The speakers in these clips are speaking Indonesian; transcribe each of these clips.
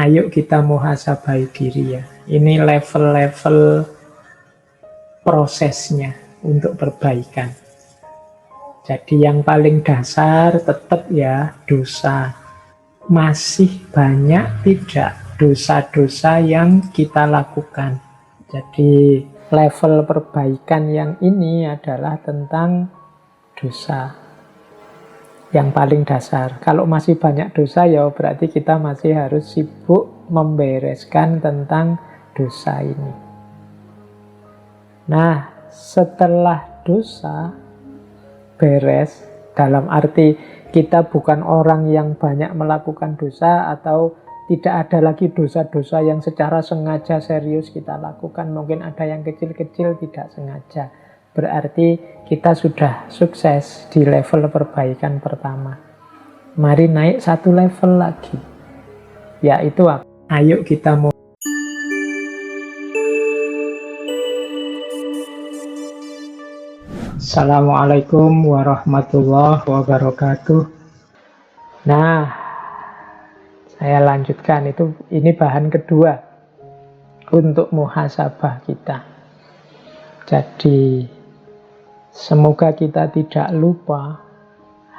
Ayo kita muhasabai diri ya. Ini level-level prosesnya untuk perbaikan. Jadi yang paling dasar tetap ya dosa. Masih banyak tidak dosa-dosa yang kita lakukan. Jadi level perbaikan yang ini adalah tentang dosa. Yang paling dasar. Kalau masih banyak dosa ya berarti kita masih harus sibuk membereskan tentang dosa ini. Nah, setelah dosa beres, dalam arti kita bukan orang yang banyak melakukan dosa atau tidak ada lagi dosa-dosa yang secara sengaja serius kita lakukan. Mungkin ada yang kecil-kecil tidak sengaja. Berarti kita sudah sukses di level perbaikan pertama. Mari naik satu level lagi. Yaitu apa? Ayo kita Assalamualaikum warahmatullahi wabarakatuh. Nah, saya lanjutkan. Ini bahan kedua untuk muhasabah kita. Jadi semoga kita tidak lupa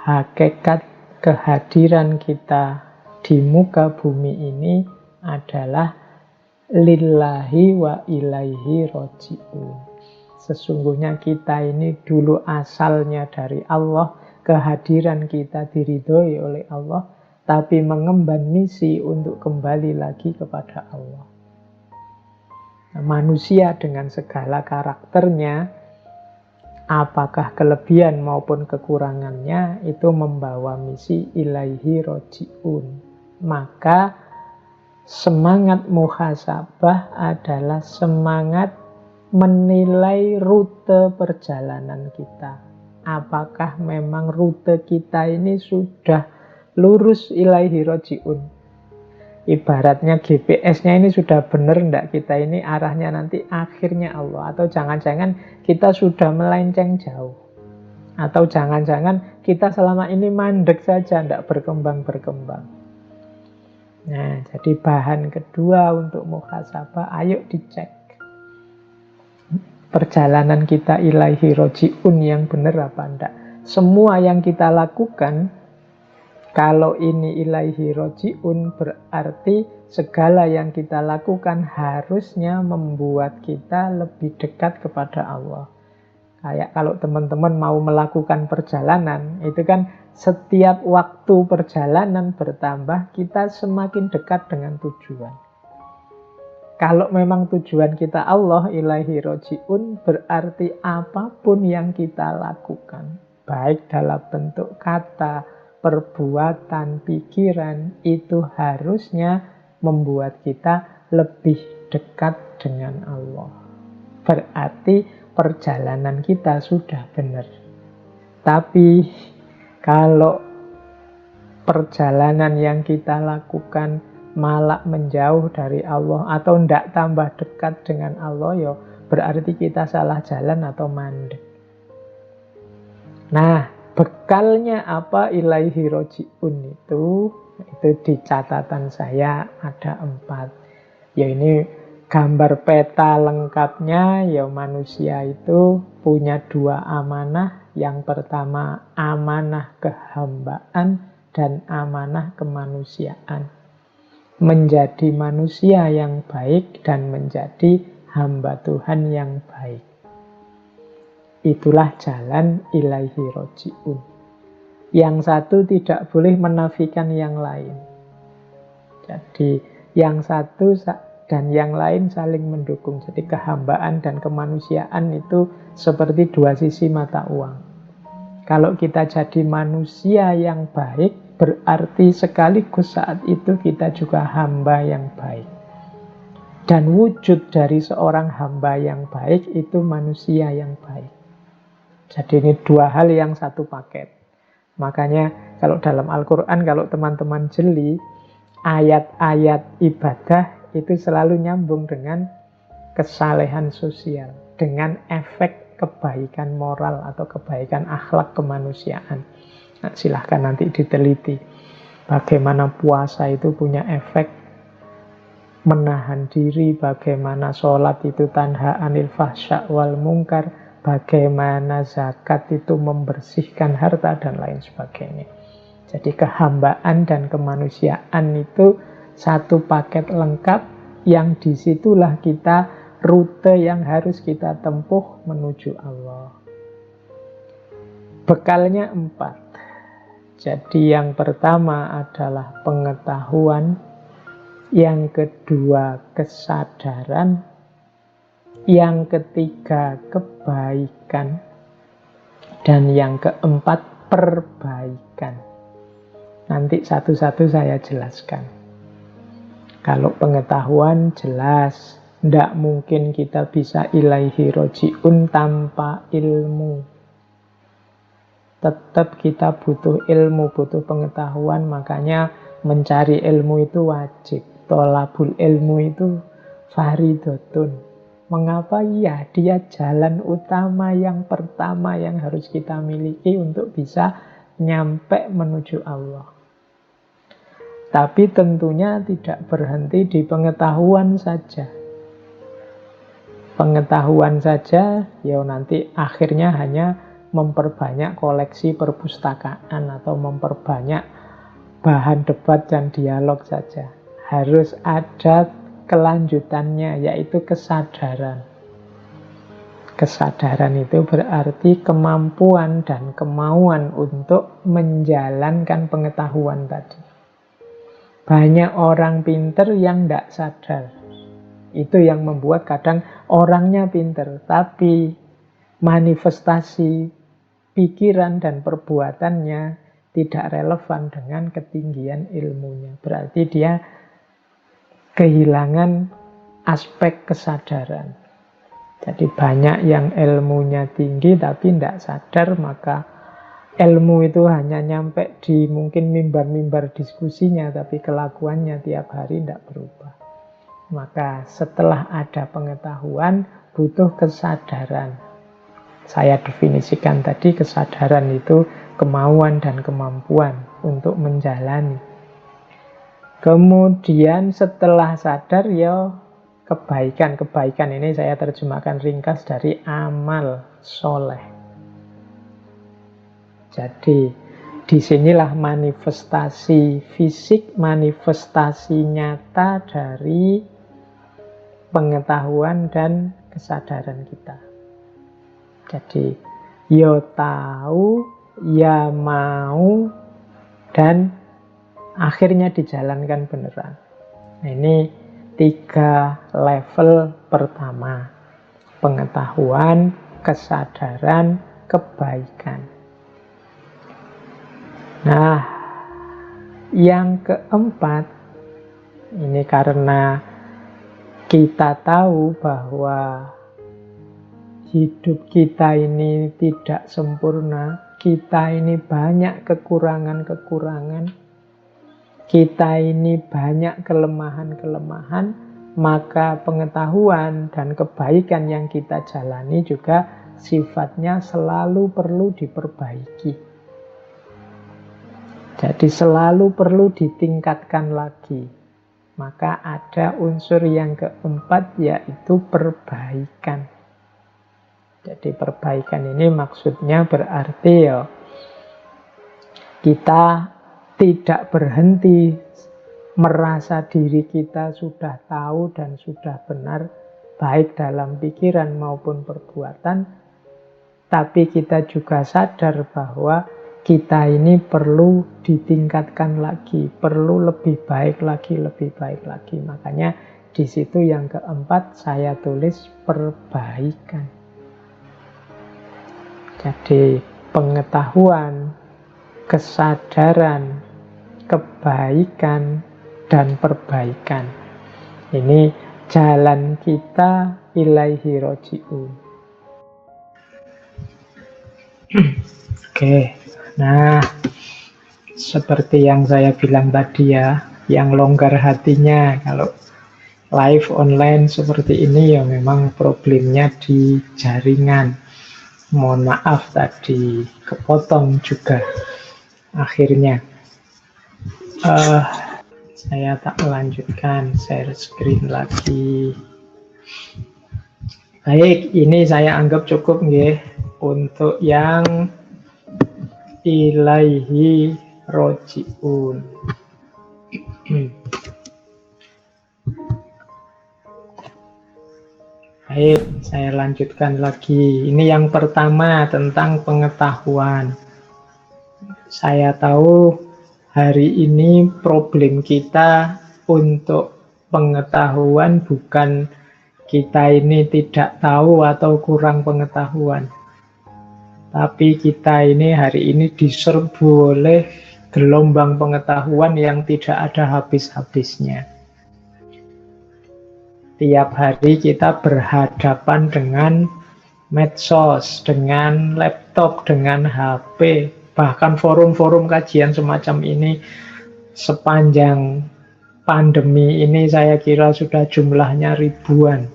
hakikat kehadiran kita di muka bumi ini adalah lillahi wa ilaihi roji'un. Sesungguhnya kita ini dulu asalnya dari Allah, kehadiran kita diridhoi oleh Allah, tapi mengemban misi untuk kembali lagi kepada Allah. Nah, manusia dengan segala karakternya, apakah kelebihan maupun kekurangannya, itu membawa misi ilaihi roji'un. Maka semangat muhasabah adalah semangat menilai rute perjalanan kita. Apakah memang rute kita ini sudah lurus ilaihi roji'un? Ibaratnya GPS-nya ini sudah benar enggak kita ini arahnya nanti akhirnya Allah. Atau jangan-jangan kita sudah melenceng jauh. Atau jangan-jangan kita selama ini mandek saja, enggak berkembang-berkembang. Nah, jadi bahan kedua untuk muhasabah, ayo dicek. Perjalanan kita ilaihi roji'un yang benar apa enggak. Semua yang kita lakukan, kalau ini ilaihi roji'un, berarti segala yang kita lakukan harusnya membuat kita lebih dekat kepada Allah. Kayak kalau teman-teman mau melakukan perjalanan, itu kan setiap waktu perjalanan bertambah, kita semakin dekat dengan tujuan. Kalau memang tujuan kita Allah ilaihi roji'un, berarti apapun yang kita lakukan, baik dalam bentuk kata, perbuatan, pikiran, itu harusnya membuat kita lebih dekat dengan Allah. Berarti perjalanan kita sudah benar. Tapi kalau perjalanan yang kita lakukan malah menjauh dari Allah atau tidak tambah dekat dengan Allah, ya berarti kita salah jalan atau mandek. Nah, bekalnya apa ilaihi roji'un itu di catatan saya ada 4. Ya ini gambar peta lengkapnya, ya manusia itu punya 2 amanah. Yang pertama amanah kehambaan dan amanah kemanusiaan. Menjadi manusia yang baik dan menjadi hamba Tuhan yang baik. Itulah jalan ilaihi roji'un. Yang satu tidak boleh menafikan yang lain. Jadi yang satu dan yang lain saling mendukung. Jadi kehambaan dan kemanusiaan itu seperti 2 sisi mata uang. Kalau kita jadi manusia yang baik, berarti sekaligus saat itu kita juga hamba yang baik. Dan wujud dari seorang hamba yang baik itu manusia yang baik. Jadi ini 2 hal yang satu paket. Makanya kalau dalam Al-Quran, kalau teman-teman jeli, ayat-ayat ibadah itu selalu nyambung dengan kesalehan sosial, dengan efek kebaikan moral atau kebaikan akhlak kemanusiaan. Nah, silahkan nanti diteliti bagaimana puasa itu punya efek menahan diri, bagaimana sholat itu tanha anil fahsya wal mungkar, bagaimana zakat itu membersihkan harta, dan lain sebagainya. Jadi kehambaan dan kemanusiaan itu satu paket lengkap yang disitulah kita rute yang harus kita tempuh menuju Allah. Bekalnya 4. Jadi yang pertama adalah pengetahuan, yang kedua kesadaran, yang ketiga kebaikan, dan yang keempat perbaikan. Nanti satu-satu saya jelaskan. Kalau pengetahuan jelas, tidak mungkin kita bisa ilaihi roji'un tanpa ilmu. Tetap kita butuh ilmu, butuh pengetahuan, makanya mencari ilmu itu wajib. Tolabul ilmu itu fardhotun. Mengapa? Ya, dia jalan utama yang pertama yang harus kita miliki untuk bisa nyampe menuju Allah. Tapi tentunya tidak berhenti di pengetahuan saja. Pengetahuan saja, ya nanti akhirnya hanya memperbanyak koleksi perpustakaan atau memperbanyak bahan debat dan dialog saja. Harus ada kelanjutannya, yaitu kesadaran. Kesadaran itu berarti kemampuan dan kemauan untuk menjalankan pengetahuan tadi. Banyak orang pinter yang tidak sadar. Itu yang membuat kadang orangnya pinter, tapi manifestasi pikiran dan perbuatannya tidak relevan dengan ketinggian ilmunya. Berarti dia kehilangan aspek kesadaran. Jadi banyak yang ilmunya tinggi tapi tidak sadar, maka ilmu itu hanya nyampe di mungkin mimbar-mimbar diskusinya, tapi kelakuannya tiap hari tidak berubah. Maka setelah ada pengetahuan, butuh kesadaran. Saya definisikan tadi, kesadaran itu kemauan dan kemampuan untuk menjalani. Kemudian setelah sadar, ya kebaikan. Kebaikan ini saya terjemahkan ringkas dari amal soleh. Jadi disinilah manifestasi fisik, manifestasi nyata dari pengetahuan dan kesadaran kita. Jadi ya tahu, ya mau, dan akhirnya dijalankan beneran. Nah, ini 3 level pertama. Pengetahuan, kesadaran, kebaikan. Nah, yang keempat, ini karena kita tahu bahwa hidup kita ini tidak sempurna, kita ini banyak kekurangan-kekurangan, kita ini banyak kelemahan-kelemahan, maka pengetahuan dan kebaikan yang kita jalani juga sifatnya selalu perlu diperbaiki. Jadi selalu perlu ditingkatkan lagi. Maka ada unsur yang keempat, yaitu perbaikan. Jadi perbaikan ini maksudnya berarti ya kita tidak berhenti merasa diri kita sudah tahu dan sudah benar, baik dalam pikiran maupun perbuatan, tapi kita juga sadar bahwa kita ini perlu ditingkatkan lagi, perlu lebih baik lagi, lebih baik lagi. Makanya di situ yang keempat saya tulis perbaikan. Jadi pengetahuan, kesadaran, kebaikan, dan perbaikan. Ini jalan kita ilaihi roji'un. Oke, nah seperti yang saya bilang tadi ya, yang longgar hatinya kalau live online seperti ini ya memang problemnya di jaringan. Mohon maaf tadi kepotong juga akhirnya. Saya tak lanjutkan, share screen lagi. Baik, ini saya anggap cukup nggih untuk yang ilaihi roji'un. Baik, saya lanjutkan lagi. Ini yang pertama tentang pengetahuan. Saya tahu hari ini problem kita untuk pengetahuan bukan kita ini tidak tahu atau kurang pengetahuan. Tapi kita ini hari ini diserbu oleh gelombang pengetahuan yang tidak ada habis-habisnya. Tiap hari kita berhadapan dengan medsos, dengan laptop, dengan HP, bahkan forum-forum kajian semacam ini sepanjang pandemi ini saya kira sudah jumlahnya ribuan.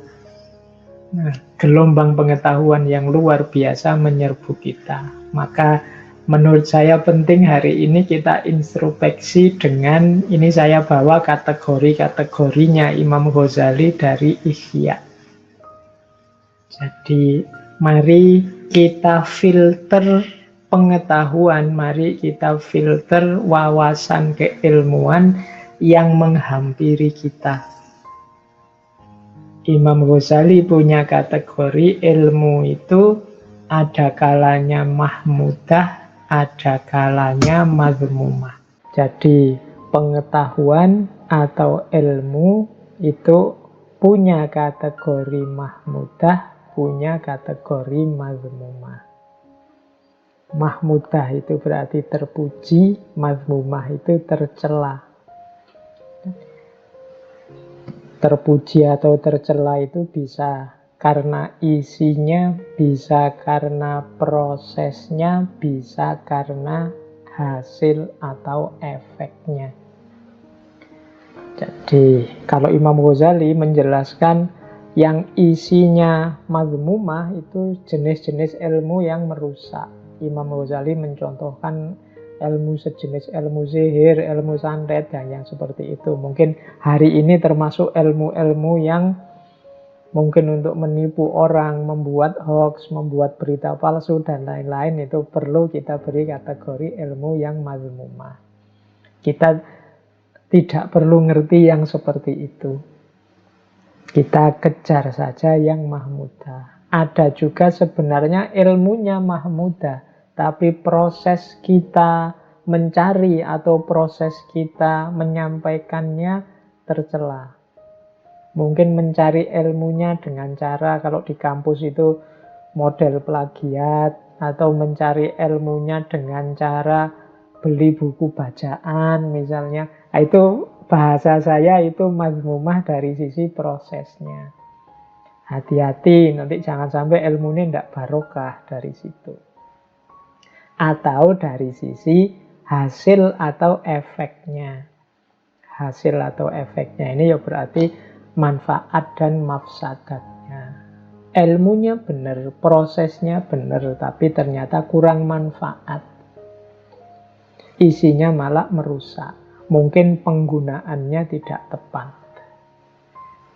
Nah, gelombang pengetahuan yang luar biasa menyerbu kita. Maka menurut saya penting hari ini kita introspeksi dengan, ini saya bawa kategori-kategorinya Imam Ghazali dari Ihya. Jadi mari kita filter pengetahuan, mari kita filter wawasan keilmuan yang menghampiri kita. Imam Ghazali punya kategori ilmu itu ada kalanya mahmudah, ada kalanya mazmumah. Jadi pengetahuan atau ilmu itu punya kategori mahmudah, punya kategori mazmumah. Mahmudah itu berarti terpuji, mazmumah itu tercela. Terpuji atau tercela itu bisa karena isinya, bisa karena prosesnya, bisa karena hasil atau efeknya. Jadi kalau Imam Ghazali menjelaskan yang isinya mazmumah itu jenis-jenis ilmu yang merusak. Imam Ghazali mencontohkan ilmu sejenis ilmu sihir, ilmu santet, dan yang seperti itu. Mungkin hari ini termasuk ilmu-ilmu yang mungkin untuk menipu orang, membuat hoax, membuat berita palsu, dan lain-lain. Itu perlu kita beri kategori ilmu yang mazmumah. Kita tidak perlu ngerti yang seperti itu. Kita kejar saja yang mahmudah. Ada juga sebenarnya ilmunya mahmudah, tapi proses kita mencari atau proses kita menyampaikannya tercela. Mungkin mencari ilmunya dengan cara, kalau di kampus itu model plagiat, atau mencari ilmunya dengan cara beli buku bacaan misalnya. Itu bahasa saya itu mazmumah dari sisi prosesnya. Hati-hati, nanti jangan sampai ilmunya tidak barokah dari situ. Atau dari sisi hasil atau efeknya. Hasil atau efeknya ini ya berarti manfaat dan mafsadatnya. Ilmunya benar, prosesnya benar, tapi ternyata kurang manfaat. Isinya malah merusak. Mungkin penggunaannya tidak tepat.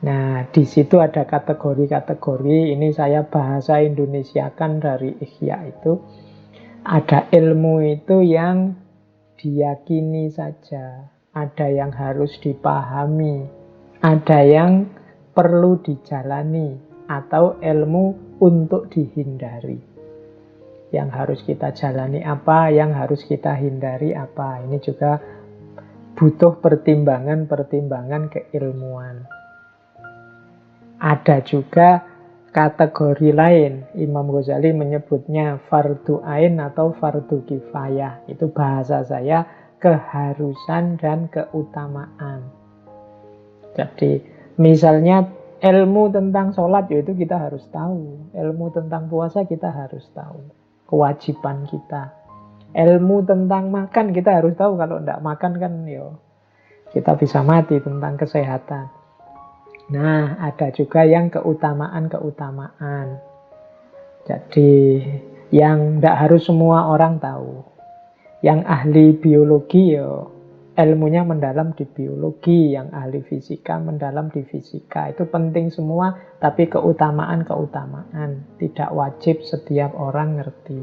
Nah, di situ ada kategori-kategori. Ini saya bahasa Indonesiakan dari Ihya itu. Ada ilmu itu yang diyakini saja, ada yang harus dipahami, ada yang perlu dijalani, atau ilmu untuk dihindari. Yang harus kita jalani apa, yang harus kita hindari apa. Ini juga butuh pertimbangan-pertimbangan keilmuan. Ada juga kategori lain, Imam Ghazali menyebutnya fardu ain atau fardu kifayah. Itu bahasa saya keharusan dan keutamaan. Jadi misalnya ilmu tentang sholat, yaitu kita harus tahu. Ilmu tentang puasa kita harus tahu. Kewajiban kita. Ilmu tentang makan kita harus tahu. Kalau tidak makan kan kita bisa mati, tentang kesehatan. Nah, ada juga yang keutamaan-keutamaan. Jadi, yang tidak harus semua orang tahu. Yang ahli biologi ilmunya mendalam di biologi, yang ahli fisika mendalam di fisika. Itu penting semua, tapi keutamaan-keutamaan. Tidak wajib setiap orang ngerti.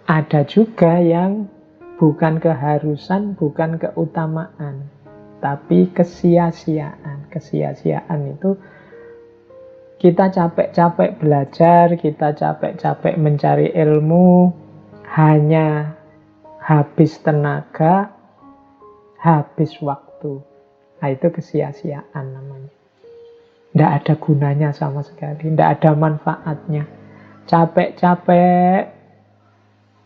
Ada juga yang bukan keharusan, bukan keutamaan, tapi kesia-siaan. Kesia-siaan itu kita capek-capek belajar, kita capek-capek mencari ilmu, hanya habis tenaga, habis waktu. Nah, itu kesia-siaan namanya. Tidak ada gunanya sama sekali, tidak ada manfaatnya. Capek-capek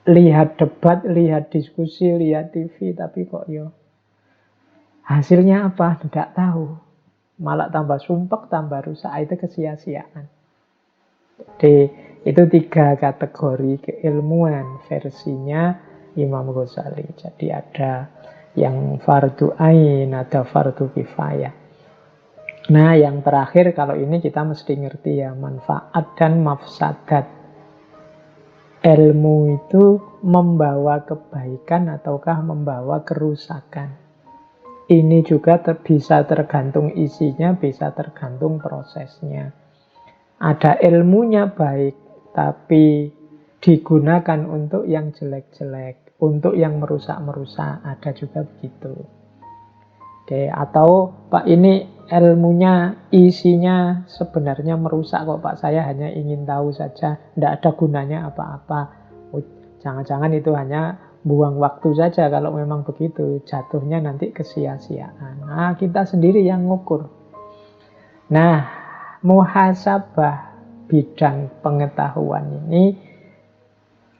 lihat debat, lihat diskusi, lihat TV, tapi kok hasilnya apa? Tidak tahu. Malah tambah sumpek, tambah rusak. Itu kesia-siaan. Jadi itu 3 kategori keilmuan versinya Imam Ghazali. Jadi ada yang fardu ain, ada fardu kifayah. Nah, yang terakhir kalau ini kita mesti ngerti ya, manfaat dan mafsadat. Ilmu itu membawa kebaikan ataukah membawa kerusakan. Ini juga bisa tergantung isinya, bisa tergantung prosesnya. Ada ilmunya baik, tapi digunakan untuk yang jelek-jelek, untuk yang merusak-merusak. Ada juga begitu. Oke, atau Pak ini ilmunya, isinya sebenarnya merusak kok Pak, saya hanya ingin tahu saja, tidak ada gunanya apa-apa. Oh, jangan-jangan itu hanya buang waktu saja. Kalau memang begitu, jatuhnya nanti kesia-siaan. Nah, kita sendiri yang ngukur. Nah, muhasabah bidang pengetahuan ini,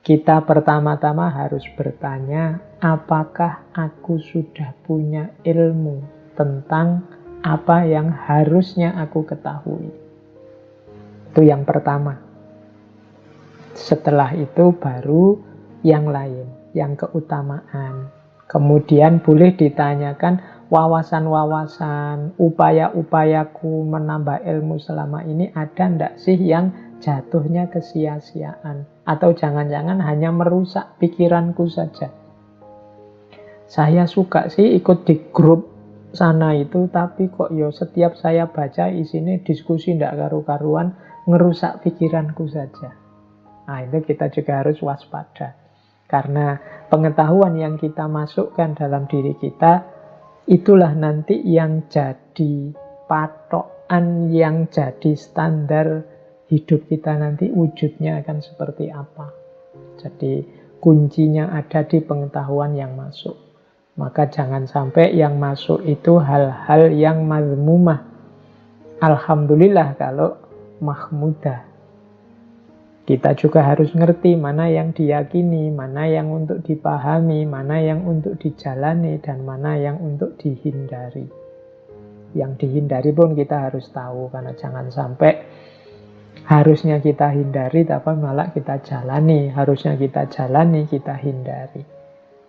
kita pertama-tama harus bertanya, apakah aku sudah punya ilmu tentang apa yang harusnya aku ketahui? Itu yang pertama. Setelah itu baru yang lain, yang keutamaan. Kemudian boleh ditanyakan wawasan-wawasan, upaya-upayaku menambah ilmu selama ini ada ndak sih yang jatuhnya kesia-siaan? Atau jangan-jangan hanya merusak pikiranku saja. Saya suka sih ikut di grup sana itu, tapi kok setiap saya baca isinya diskusi ndak karu-karuan, ngerusak pikiranku saja. Nah, itu kita juga harus waspada. Karena pengetahuan yang kita masukkan dalam diri kita, itulah nanti yang jadi patokan, yang jadi standar hidup kita nanti, wujudnya akan seperti apa. Jadi kuncinya ada di pengetahuan yang masuk. Maka jangan sampai yang masuk itu hal-hal yang mazmumah. Alhamdulillah kalau mahmudah. Kita juga harus ngerti mana yang diyakini, mana yang untuk dipahami, mana yang untuk dijalani, dan mana yang untuk dihindari. Yang dihindari pun kita harus tahu, karena jangan sampai harusnya kita hindari, tapi malah kita jalani. Harusnya kita jalani, kita hindari.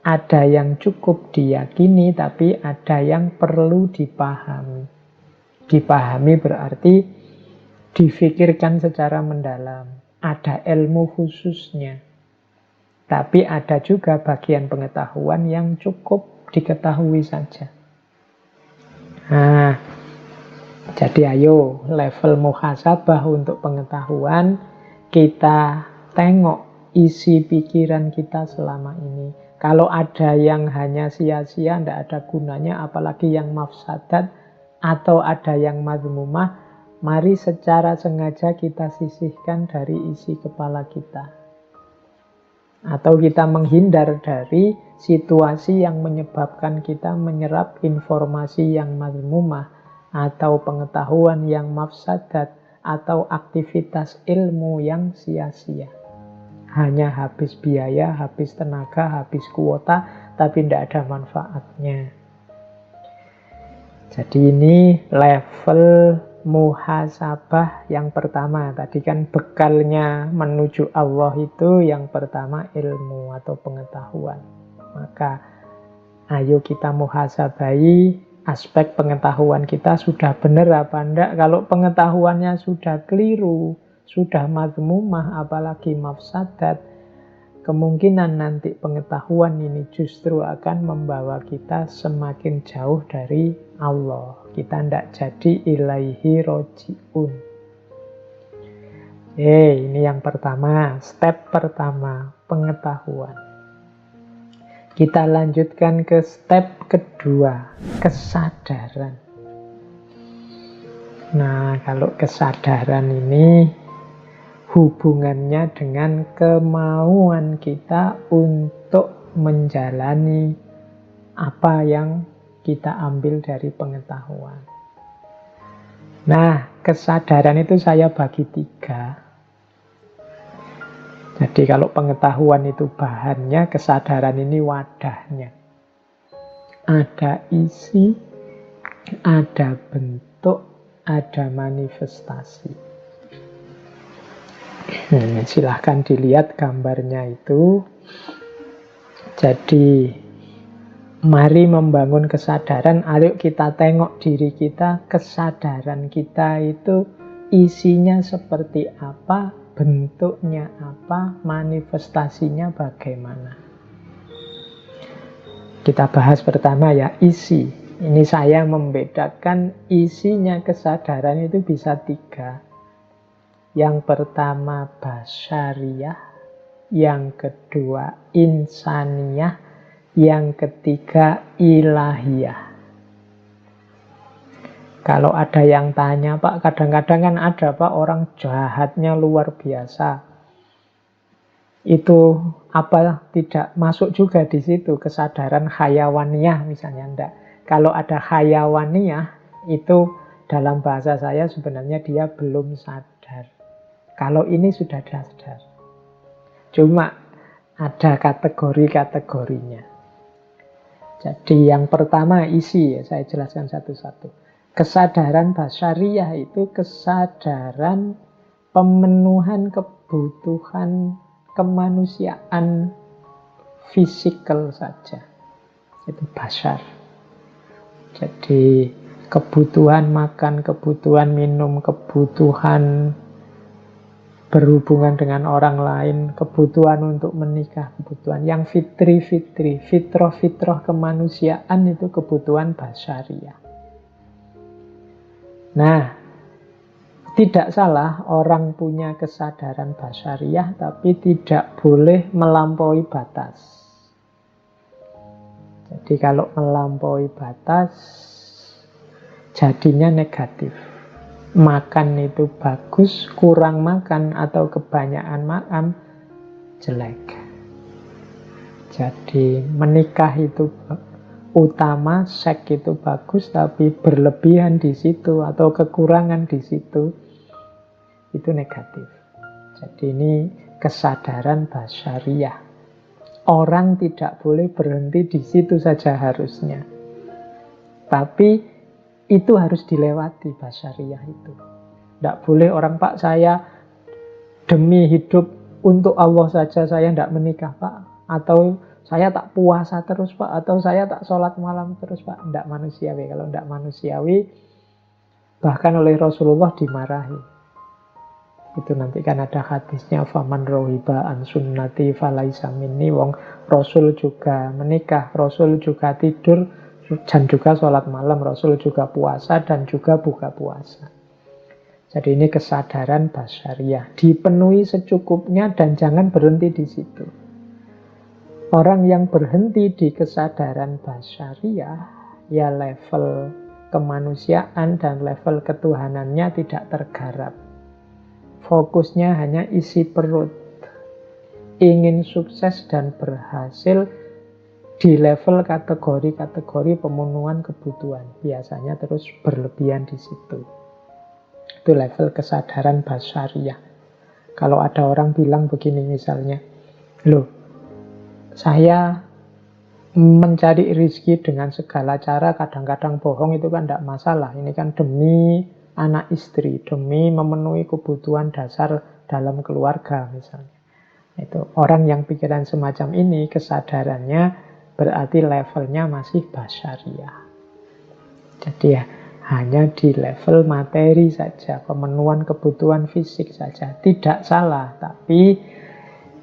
Ada yang cukup diyakini, tapi ada yang perlu dipahami. Dipahami berarti difikirkan secara mendalam. Ada ilmu khususnya. Tapi ada juga bagian pengetahuan yang cukup diketahui saja. Nah, jadi ayo level muhasabah untuk pengetahuan, kita tengok isi pikiran kita selama ini. Kalau ada yang hanya sia-sia, tidak ada gunanya, apalagi yang mafsadat, atau ada yang mazmumah, mari secara sengaja kita sisihkan dari isi kepala kita. Atau kita menghindar dari situasi yang menyebabkan kita menyerap informasi yang mazmumah, atau pengetahuan yang mafsadat, atau aktivitas ilmu yang sia-sia. Hanya habis biaya, habis tenaga, habis kuota, tapi tidak ada manfaatnya. Jadi ini level muhasabah yang pertama. Tadi kan bekalnya menuju Allah itu yang pertama ilmu atau pengetahuan. Maka ayo kita muhasabai aspek pengetahuan kita sudah benar apa enggak. Kalau pengetahuannya sudah keliru, sudah mazmumah, apalagi mafsadat, kemungkinan nanti pengetahuan ini justru akan membawa kita semakin jauh dari Allah. Kita tidak jadi ilaihi roji'un. Ini yang pertama, step pertama, pengetahuan. Kita lanjutkan ke step kedua, kesadaran. Nah, kalau kesadaran ini hubungannya dengan kemauan kita untuk menjalani apa yang kita ambil dari pengetahuan. Nah, kesadaran itu saya bagi 3. Jadi kalau pengetahuan itu bahannya, kesadaran ini wadahnya. Ada isi, ada bentuk, ada manifestasi. Silahkan dilihat gambarnya itu. Jadi mari membangun kesadaran. Ayo kita tengok diri kita. Kesadaran kita itu isinya seperti apa, bentuknya apa, manifestasinya bagaimana. Kita bahas pertama ya, isi. Ini saya membedakan isinya kesadaran itu bisa 3. Yang pertama basyariyah, yang kedua insaniyah, yang ketiga ilahiyah. Kalau ada yang tanya, Pak, kadang-kadang kan ada Pak orang jahatnya luar biasa. Itu apa tidak masuk juga di situ kesadaran hayawaniyah misalnya, enggak. Kalau ada hayawaniyah itu dalam bahasa saya sebenarnya dia belum sadar. Kalau ini sudah sadar. Cuma ada kategori-kategorinya. Jadi yang pertama isi, ya, saya jelaskan satu-satu. Kesadaran basyariyah itu kesadaran pemenuhan kebutuhan kemanusiaan fisikal saja. Itu basyar. Jadi kebutuhan makan, kebutuhan minum, kebutuhan berhubungan dengan orang lain, kebutuhan untuk menikah, kebutuhan yang fitri-fitri, fitroh-fitroh kemanusiaan itu kebutuhan basyariyah. Nah, tidak salah orang punya kesadaran basyariyah, tapi tidak boleh melampaui batas. Jadi kalau melampaui batas, jadinya negatif. Makan itu bagus, kurang makan atau kebanyakan makan jelek. Jadi menikah itu utama, seks itu bagus, tapi berlebihan di situ atau kekurangan di situ itu negatif. Jadi ini kesadaran basyariyah. Orang tidak boleh berhenti di situ saja harusnya. Tapi itu harus dilewati basyariyah itu. Tidak boleh orang, Pak, saya demi hidup untuk Allah saja saya tidak menikah, Pak. Atau saya tak puasa terus, Pak. Atau saya tak sholat malam terus, Pak. Tidak manusiawi. Kalau tidak manusiawi, bahkan oleh Rasulullah dimarahi. Itu nanti kan ada hadisnya, faman rohiba an sunnati falaisa minni. Wong Rasul juga menikah, Rasul juga tidur, dan juga sholat malam, Rasul juga puasa dan juga buka puasa. Jadi ini kesadaran basyariyah, dipenuhi secukupnya dan jangan berhenti di situ. Orang yang berhenti di kesadaran basyariyah, ya level kemanusiaan dan level ketuhanannya tidak tergarap. Fokusnya hanya isi perut, ingin sukses dan berhasil di level kategori-kategori pemenuhan kebutuhan. Biasanya terus berlebihan di situ. Itu level kesadaran basyariyah. Kalau ada orang bilang begini misalnya, loh, saya mencari rezeki dengan segala cara, kadang-kadang bohong itu kan tidak masalah. Ini kan demi anak istri, demi memenuhi kebutuhan dasar dalam keluarga misalnya. Itu orang yang pikiran semacam ini, kesadarannya berarti levelnya masih basyariyah. Jadi ya hanya di level materi saja, pemenuhan kebutuhan fisik saja. Tidak salah, tapi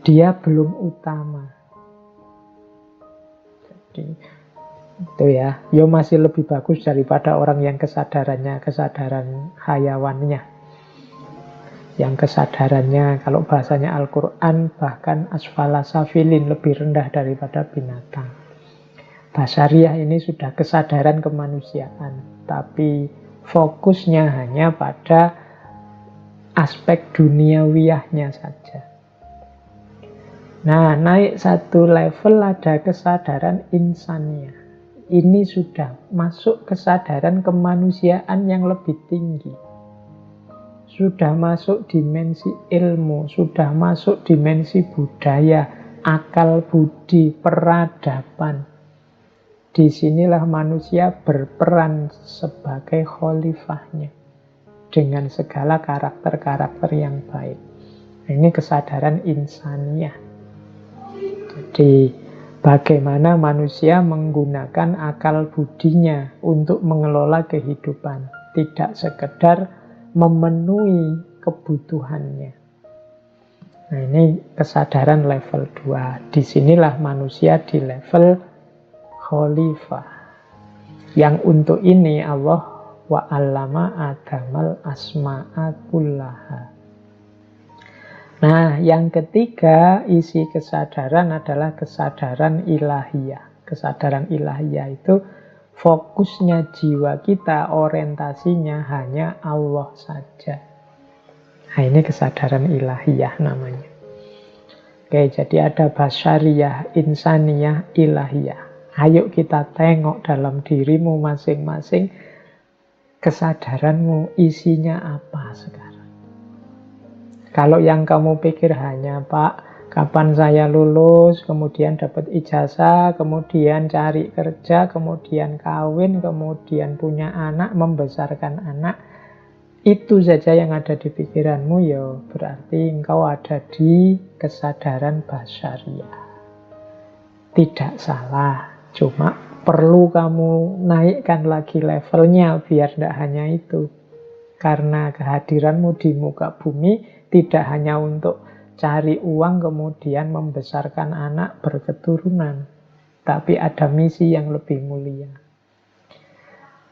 dia belum utama. Jadi itu ya, yo masih lebih bagus daripada orang yang kesadaran hayawannya. Yang kesadarannya, kalau bahasanya Al-Quran, bahkan asfala safilin, lebih rendah daripada binatang. Basyariah ini sudah kesadaran kemanusiaan, tapi fokusnya hanya pada aspek duniawiyahnya saja. Nah, naik satu level ada kesadaran insaniyah. Ini sudah masuk kesadaran kemanusiaan yang lebih tinggi. Sudah masuk dimensi ilmu, sudah masuk dimensi budaya, akal budi, peradaban. Disinilah manusia berperan sebagai khalifahnya dengan segala karakter-karakter yang baik. Ini kesadaran insaniyah. Jadi bagaimana manusia menggunakan akal budinya untuk mengelola kehidupan, tidak sekedar memenuhi kebutuhannya. Nah, ini kesadaran level 2. Disinilah manusia di level khalifah. Yang untuk ini Allah wa'allama adamal asma'a kullaha. Nah, yang ketiga isi kesadaran adalah kesadaran ilahiyah. Kesadaran ilahiyah itu fokusnya jiwa kita, orientasinya hanya Allah saja. Nah, ini kesadaran ilahiyah namanya. Oke, jadi ada basyariyah, insaniyah, ilahiyah. Ayo kita tengok dalam dirimu masing-masing, kesadaranmu isinya apa sekarang. Kalau yang kamu pikir hanya, Pak, kapan saya lulus, kemudian dapat ijazah, kemudian cari kerja, kemudian kawin, kemudian punya anak, membesarkan anak, itu saja yang ada di pikiranmu, ya berarti engkau ada di kesadaran basyariyah. Tidak salah. Cuma perlu kamu naikkan lagi levelnya biar tidak hanya itu. Karena kehadiranmu di muka bumi tidak hanya untuk cari uang kemudian membesarkan anak berketurunan. Tapi ada misi yang lebih mulia.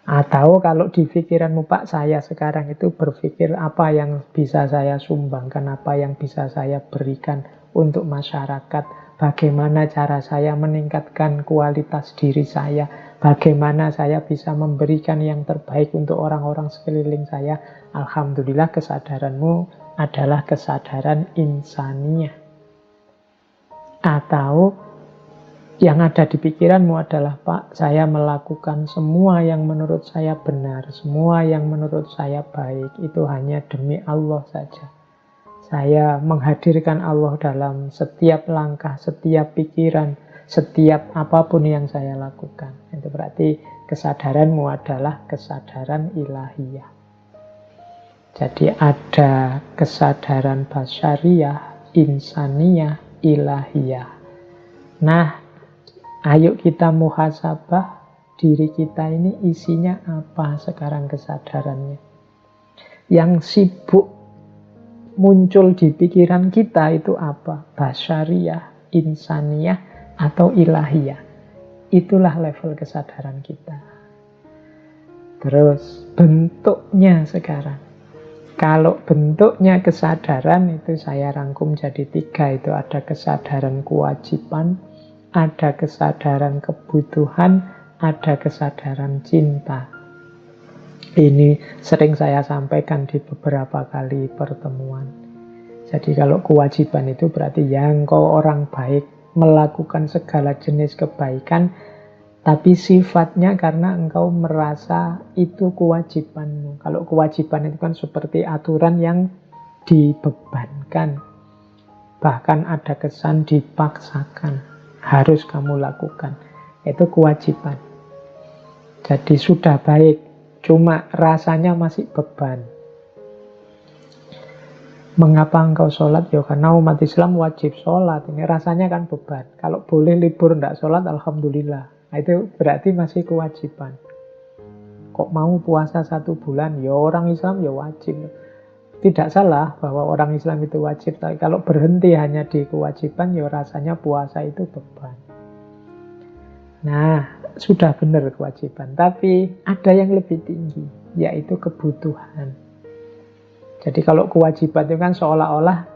Atau kalau di pikiranmu, Pak, saya sekarang itu berpikir apa yang bisa saya sumbangkan, apa yang bisa saya berikan untuk masyarakat. Bagaimana cara saya meningkatkan kualitas diri saya? Bagaimana saya bisa memberikan yang terbaik untuk orang-orang sekeliling saya? Alhamdulillah kesadaranmu adalah kesadaran insaniyah. Atau yang ada di pikiranmu adalah, Pak, saya melakukan semua yang menurut saya benar, semua yang menurut saya baik, itu hanya demi Allah saja. Saya menghadirkan Allah dalam setiap langkah, setiap pikiran, setiap apapun yang saya lakukan. Itu berarti kesadaranmu adalah kesadaran ilahiyah. Jadi ada kesadaran basyariyah, insaniyah, ilahiyah. Nah, ayo kita muhasabah diri kita ini isinya apa sekarang kesadarannya. Yang sibuk muncul di pikiran kita itu apa? Basyariyah, insaniyah, atau ilahiyah. Itulah level kesadaran kita. Terus bentuknya sekarang. Kalau bentuknya kesadaran itu saya rangkum jadi 3. Itu ada kesadaran kewajiban, ada kesadaran kebutuhan, ada kesadaran cinta. Ini sering saya sampaikan di beberapa kali pertemuan. Jadi kalau kewajiban itu berarti yang kau orang baik, melakukan segala jenis kebaikan, tapi sifatnya karena engkau merasa itu kewajibanmu. Kalau kewajiban itu kan seperti aturan yang dibebankan. Bahkan ada kesan dipaksakan. Harus kamu lakukan. Itu kewajiban. Jadi sudah baik. Cuma rasanya masih beban. Mengapa engkau sholat? Ya karena umat Islam wajib sholat. Ini rasanya kan beban. Kalau boleh libur tidak sholat, alhamdulillah. Nah, itu berarti masih kewajiban. Kok mau puasa 1 bulan? Ya orang Islam ya wajib. Tidak salah bahwa orang Islam itu wajib, tapi kalau berhenti hanya di kewajiban, ya rasanya puasa itu beban. Nah, sudah benar kewajiban, tapi ada yang lebih tinggi, yaitu kebutuhan. Jadi kalau kewajiban itu kan seolah-olah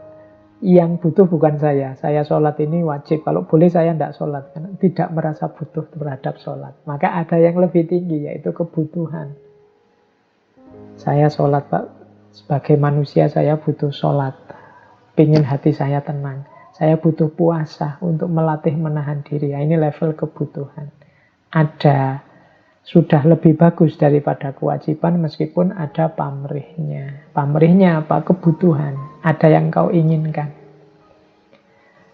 yang butuh bukan saya sholat ini wajib, kalau boleh saya tidak sholat, karena tidak merasa butuh terhadap sholat. Maka ada yang lebih tinggi, yaitu kebutuhan. Saya sholat Pak, sebagai manusia saya butuh sholat, pengen hati saya tenang. Saya butuh puasa untuk melatih menahan diri. Nah, ini level kebutuhan. Ada, sudah lebih bagus daripada kewajiban meskipun ada pamrihnya. Pamrihnya apa? Kebutuhan. Ada yang kau inginkan.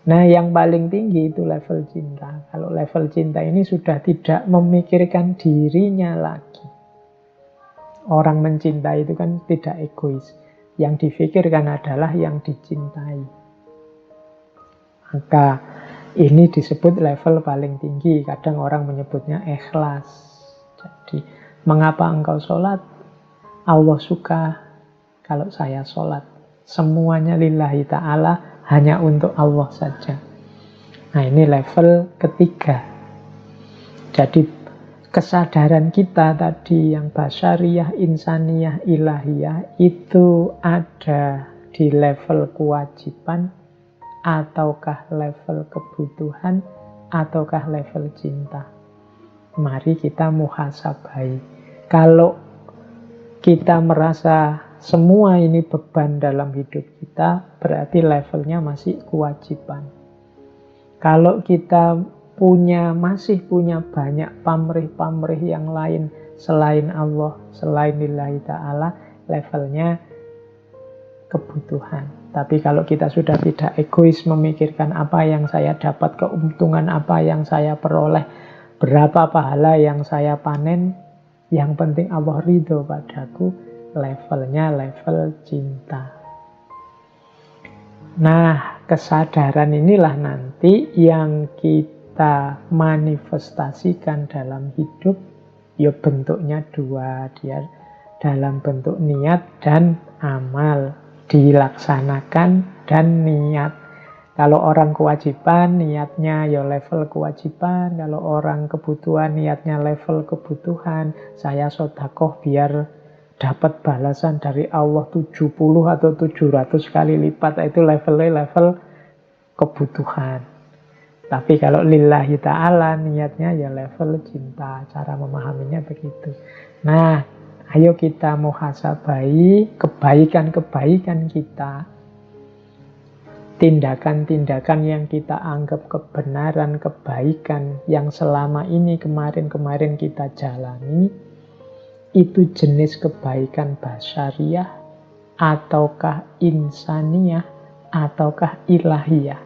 Nah, yang paling tinggi itu level cinta. Kalau level cinta ini sudah tidak memikirkan dirinya lagi. Orang mencintai itu kan tidak egois. Yang difikirkan adalah yang dicintai. Maka ini disebut level paling tinggi. Kadang orang menyebutnya ikhlas. Jadi, mengapa engkau sholat? Allah suka kalau saya sholat. Semuanya lillahi ta'ala, hanya untuk Allah saja. Nah, ini level ketiga. Jadi, kesadaran kita tadi yang basyariyah, insaniyah, ilahiyah itu ada di level kewajiban, ataukah level kebutuhan, ataukah level cinta. Mari kita muhasabai. Kalau kita merasa semua ini beban dalam hidup kita, berarti levelnya masih kewajiban. Kalau kita masih punya banyak pamrih-pamrih yang lain selain Allah, selain lillahi ta'ala, levelnya kebutuhan. Tapi kalau kita sudah tidak egois memikirkan apa yang saya dapat, keuntungan apa yang saya peroleh, berapa pahala yang saya panen, yang penting Allah ridho padaku, levelnya level cinta. Nah, kesadaran inilah nanti yang kita manifestasikan dalam hidup. Ya bentuknya dua, dia dalam bentuk niat dan amal, dilaksanakan dan niat. Kalau orang kewajiban niatnya ya level kewajiban, kalau orang kebutuhan niatnya level kebutuhan. Saya sedekah biar dapat balasan dari Allah 70 atau 700 kali lipat, itu levelnya level kebutuhan. Tapi kalau lillahi ta'ala niatnya ya level cinta. Cara memahaminya begitu. Nah, ayo kita muhasabai kebaikan-kebaikan kita. Tindakan-tindakan yang kita anggap kebenaran, kebaikan yang selama ini kemarin-kemarin kita jalani, itu jenis kebaikan basyariyah, ataukah insaniyah, ataukah ilahiyah.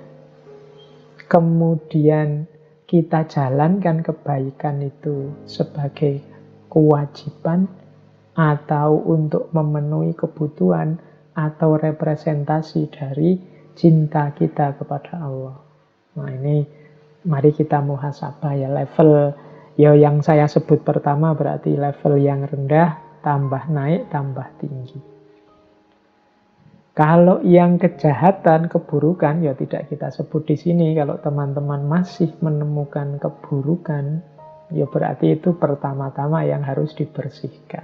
Kemudian kita jalankan kebaikan itu sebagai kewajiban, atau untuk memenuhi kebutuhan, atau representasi dari cinta kita kepada Allah. Nah, ini mari kita muhasabah ya, level ya yang saya sebut pertama berarti level yang rendah, tambah naik, tambah tinggi. Kalau yang kejahatan, keburukan, ya tidak kita sebut di sini. Kalau teman-teman masih menemukan keburukan, ya berarti itu pertama-tama yang harus dibersihkan.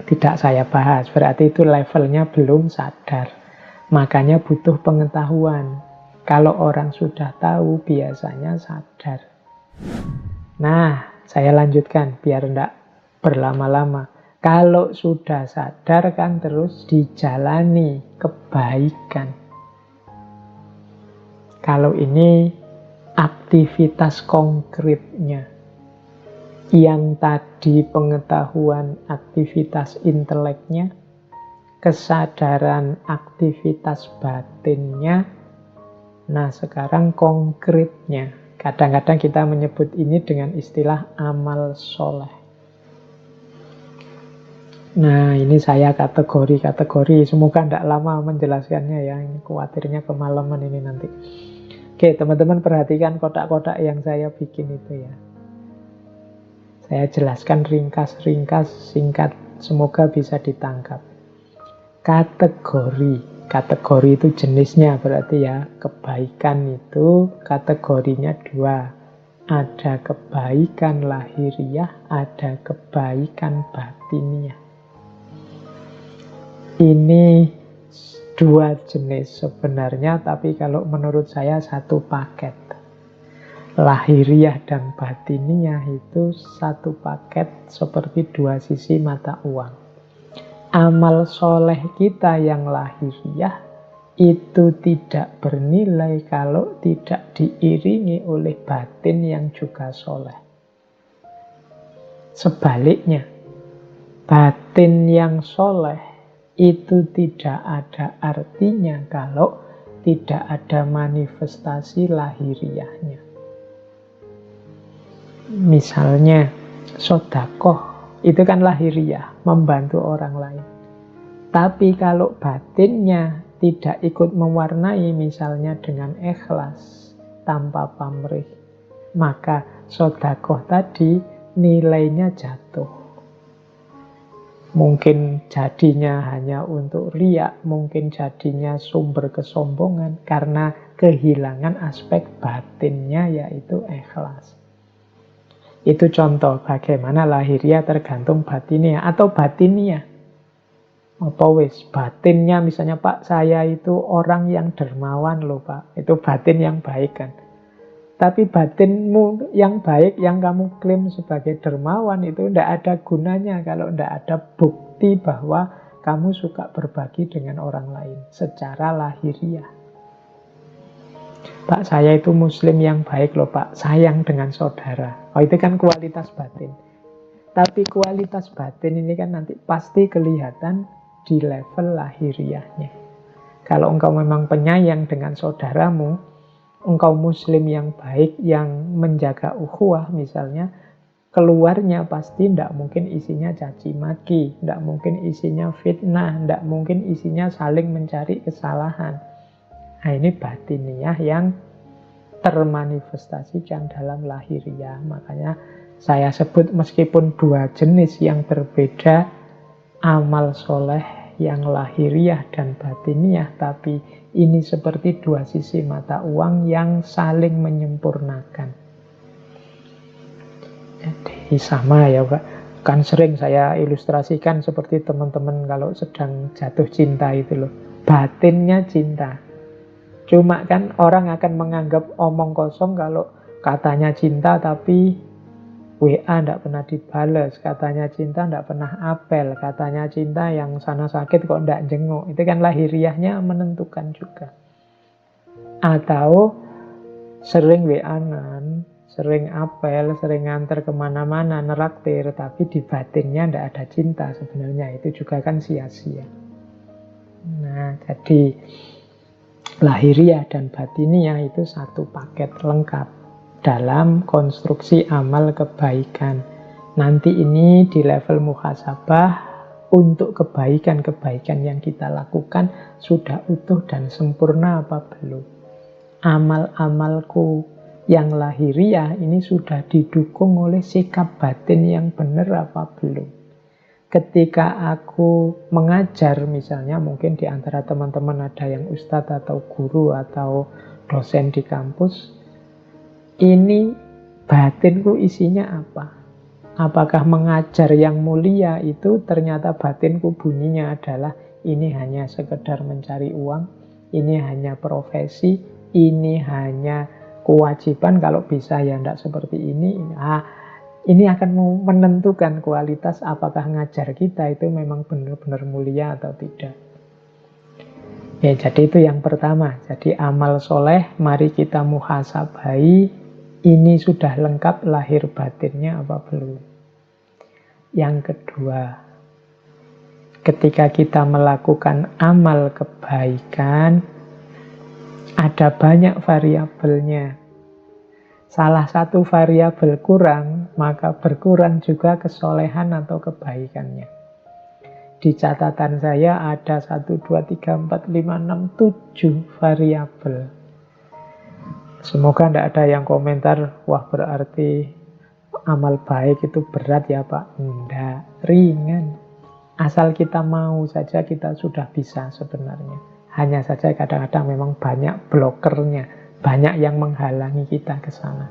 Tidak saya bahas, berarti itu levelnya belum sadar. Makanya butuh pengetahuan. Kalau orang sudah tahu, biasanya sadar. Nah, saya lanjutkan biar tidak berlama-lama. Kalau sudah sadar kan terus dijalani kebaikan. Kalau ini aktivitas konkretnya. Yang tadi pengetahuan aktivitas inteleknya, kesadaran aktivitas batinnya. Nah, sekarang konkretnya. Kadang-kadang kita menyebut ini dengan istilah amal soleh. Nah, ini saya kategori. Semoga tidak lama menjelaskannya ya. Ini khawatirnya kemalaman ini nanti. Oke, teman-teman perhatikan kotak-kotak yang saya bikin itu ya. Saya jelaskan ringkas, singkat. Semoga bisa ditangkap. kategori. Kategori itu jenisnya, berarti ya kebaikan itu kategorinya dua. Ada kebaikan lahiriah, ada kebaikan batiniah. Ini dua jenis sebenarnya, tapi kalau menurut saya satu paket. Lahiriah dan batiniah itu satu paket seperti dua sisi mata uang. Amal soleh kita yang lahiriah itu tidak bernilai kalau tidak diiringi oleh batin yang juga soleh. Sebaliknya, batin yang soleh itu tidak ada artinya kalau tidak ada manifestasi lahiriahnya. Misalnya, sedekah itu kan lahiriah, membantu orang lain. Tapi kalau batinnya tidak ikut mewarnai, misalnya dengan ikhlas, tanpa pamrih, maka sedekah tadi nilainya jatuh. Mungkin jadinya hanya untuk riak, mungkin jadinya sumber kesombongan, karena kehilangan aspek batinnya, yaitu ikhlas. Itu contoh bagaimana lahiriah tergantung batiniah. Atau batiniah, apa wis batinnya, misalnya Pak, saya itu orang yang dermawan loh Pak, itu batin yang baik kan. Tapi batinmu yang baik, yang kamu klaim sebagai dermawan, itu tidak ada gunanya kalau tidak ada bukti bahwa kamu suka berbagi dengan orang lain secara lahiriah. Pak, saya itu muslim yang baik loh Pak, sayang dengan saudara. Oh, itu kan kualitas batin. Tapi kualitas batin ini kan nanti pasti kelihatan di level lahiriahnya. Kalau engkau memang penyayang dengan saudaramu, engkau muslim yang baik, yang menjaga ukhuwah misalnya, keluarnya pasti tidak mungkin isinya caci maki, tidak mungkin isinya fitnah, tidak mungkin isinya saling mencari kesalahan. Nah, ini batiniah yang termanifestasikan dalam lahiriah. Makanya saya sebut meskipun dua jenis yang berbeda, amal soleh yang lahiriah dan batiniah, tapi ini seperti dua sisi mata uang yang saling menyempurnakan. Jadi sama ya Pak. Kan sering saya ilustrasikan seperti teman-teman kalau sedang jatuh cinta itu loh. Batinnya cinta. Cuma kan orang akan menganggap omong kosong kalau katanya cinta tapi WA tidak pernah dibales, katanya cinta tidak pernah apel, katanya cinta yang sana sakit kok tidak jenguk. Itu kan lahiriahnya menentukan juga. Atau sering WA-an, sering apel, sering nganter kemana-mana, neraktir, tapi di batinnya tidak ada cinta sebenarnya. Itu juga kan sia-sia. Nah, jadi lahiriah dan batiniah itu satu paket lengkap dalam konstruksi amal kebaikan. Nanti ini di level muhasabah, untuk kebaikan-kebaikan yang kita lakukan sudah utuh dan sempurna apa belum. Amal-amalku yang lahiriah ini sudah didukung oleh sikap batin yang benar apa belum. Ketika aku mengajar misalnya, mungkin di antara teman-teman ada yang ustadz atau guru atau dosen di kampus, ini batinku isinya apa? Apakah mengajar yang mulia itu ternyata batinku bunyinya adalah ini hanya sekedar mencari uang, ini hanya profesi, ini hanya kewajiban, kalau bisa ya tidak seperti ini. Ini akan menentukan kualitas apakah ngajar kita itu memang benar-benar mulia atau tidak. Ya, jadi itu yang pertama. Jadi amal soleh, mari kita muhasabai, ini sudah lengkap lahir batinnya apa belum. Yang kedua, ketika kita melakukan amal kebaikan, ada banyak variabelnya. Salah satu variabel kurang, maka berkurang juga kesolehan atau kebaikannya. Di catatan saya ada 1, 2, 3, 4, 5, 6, 7 variabel. Semoga tidak ada yang komentar, wah berarti amal baik itu berat ya Pak. Enggak, ringan. Asal kita mau saja kita sudah bisa sebenarnya. Hanya saja kadang-kadang memang banyak blokernya, banyak yang menghalangi kita ke sana.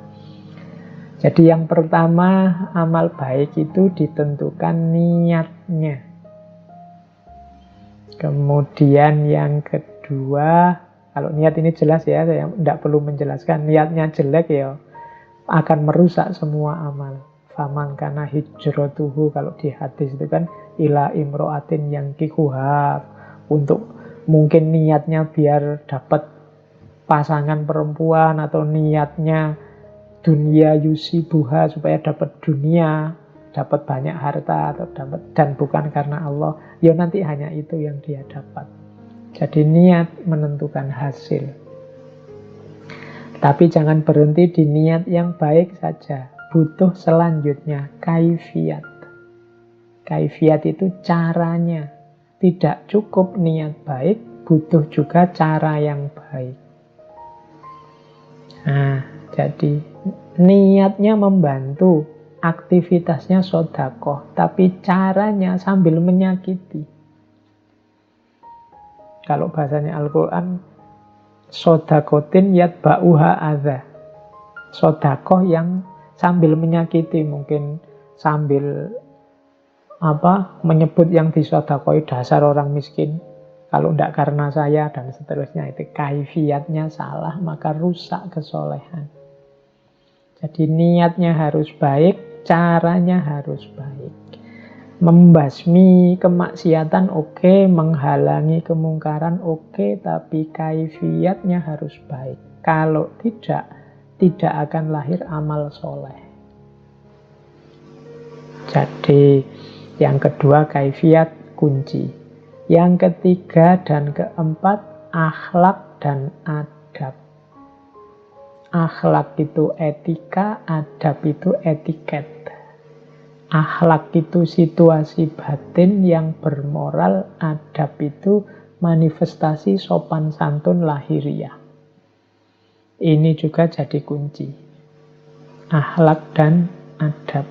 Jadi yang pertama, amal baik itu ditentukan niatnya. Kemudian yang kedua, kalau niat ini jelas ya, saya tidak perlu menjelaskan. Niatnya jelek ya akan merusak semua amal. Faman kana hijratuhu, kalau di hadis itu kan ila imro'atin yang kikuha, untuk mungkin niatnya biar dapat pasangan perempuan, atau niatnya dunia yusibuha supaya dapat dunia, dapat banyak harta, atau dapat, dan bukan karena Allah, ya nanti hanya itu yang dia dapat. Jadi niat menentukan hasil. Tapi jangan berhenti di niat yang baik saja. Butuh selanjutnya kaifiyat. Kaifiyat itu caranya. Tidak cukup niat baik, butuh juga cara yang baik. Nah, jadi niatnya membantu, aktivitasnya sedekah, tapi caranya sambil menyakiti. Kalau bahasanya Al-Quran, sodakotin yatba'uha adha. Sedekah yang sambil menyakiti, mungkin sambil menyebut yang disedekoi dasar orang miskin, kalau tidak karena saya, dan seterusnya. Itu kaifiyatnya salah, maka rusak kesolehan. Jadi niatnya harus baik, caranya harus baik. Membasmi kemaksiatan oke, menghalangi kemungkaran oke, tapi kaifiyatnya harus baik. Kalau tidak akan lahir amal soleh. Jadi yang kedua kaifiyat kunci. Yang ketiga dan keempat akhlak dan adab. Akhlak itu etika, adab itu etiket. Akhlak itu situasi batin yang bermoral, adab itu manifestasi sopan santun lahiriah. Ini juga jadi kunci. Akhlak dan adab.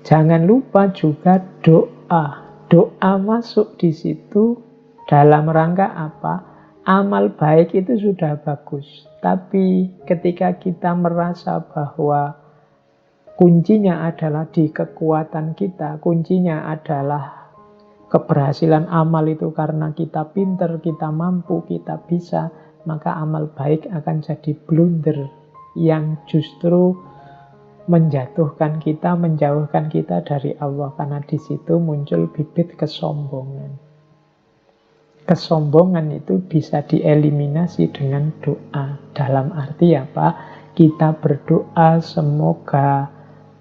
Jangan lupa juga doa. Doa masuk di situ dalam rangka apa? Amal baik itu sudah bagus. Tapi ketika kita merasa bahwa kuncinya adalah di kekuatan kita, kuncinya adalah keberhasilan amal itu karena kita pinter, kita mampu, kita bisa, maka amal baik akan jadi blunder yang justru menjatuhkan kita, menjauhkan kita dari Allah, karena di situ muncul bibit kesombongan. Kesombongan itu bisa dieliminasi dengan doa. Dalam arti apa? Kita berdoa semoga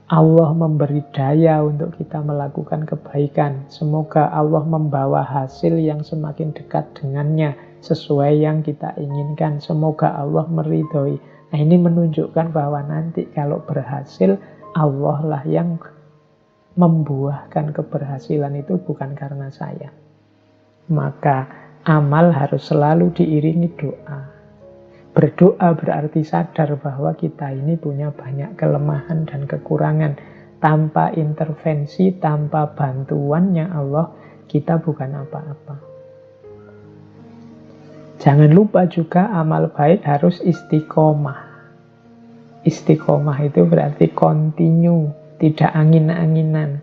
Allah memberi daya untuk kita melakukan kebaikan. Semoga Allah membawa hasil yang semakin dekat dengannya, sesuai yang kita inginkan. Semoga Allah meridhoi. Nah, ini menunjukkan bahwa nanti kalau berhasil, Allah lah yang membuahkan keberhasilan itu, bukan karena saya. Maka amal harus selalu diiringi doa. Berdoa berarti sadar bahwa kita ini punya banyak kelemahan dan kekurangan. Tanpa intervensi, tanpa bantuannya Allah, kita bukan apa-apa. Jangan lupa juga amal baik harus istiqomah. Istiqomah itu berarti continue, tidak angin-anginan.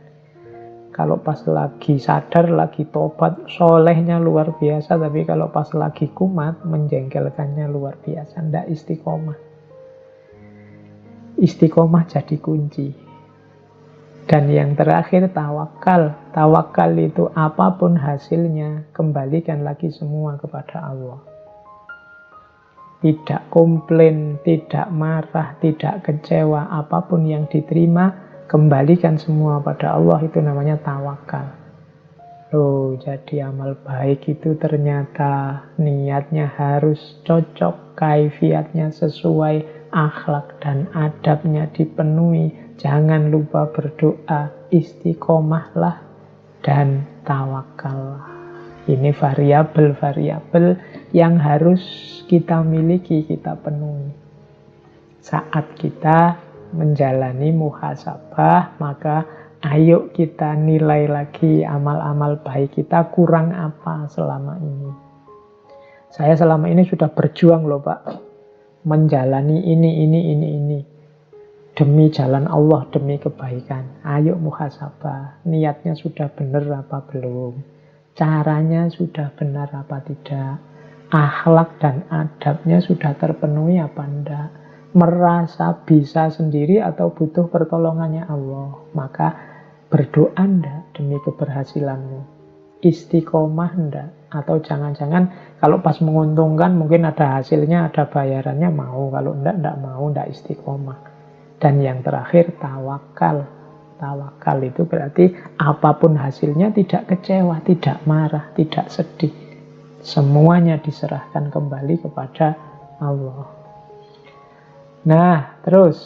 Kalau pas lagi sadar, lagi tobat, solehnya luar biasa. Tapi kalau pas lagi kumat, menjengkelkannya luar biasa. Tidak istiqomah. Istiqomah jadi kunci. Dan yang terakhir tawakal. Tawakal itu apapun hasilnya, kembalikan lagi semua kepada Allah. Tidak komplain, tidak marah, tidak kecewa. Apapun yang diterima, kembalikan semua pada Allah, itu namanya tawakal. Loh, jadi amal baik itu ternyata niatnya harus cocok, kaifiatnya sesuai, akhlak dan adabnya dipenuhi. Jangan lupa berdoa, istiqomahlah, dan tawakallah. Ini variabel-variabel yang harus kita miliki, kita penuhi. Saat kita menjalani muhasabah, maka Ayo kita nilai lagi amal-amal baik kita kurang apa selama ini. Saya selama ini sudah berjuang loh Pak, menjalani ini. Demi jalan Allah, demi kebaikan. Ayo muhasabah, niatnya sudah benar apa belum? Caranya sudah benar apa tidak? Akhlak dan adabnya sudah terpenuhi apa enggak? Merasa bisa sendiri atau butuh pertolongannya Allah? Maka berdoa enggak demi keberhasilanmu? Istiqomah enggak? Atau jangan-jangan kalau pas menguntungkan mungkin ada hasilnya, ada bayarannya mau. Kalau enggak mau, enggak istiqomah. Dan yang terakhir tawakal. Tawakal itu berarti apapun hasilnya tidak kecewa, tidak marah, tidak sedih. Semuanya diserahkan kembali kepada Allah. Nah, terus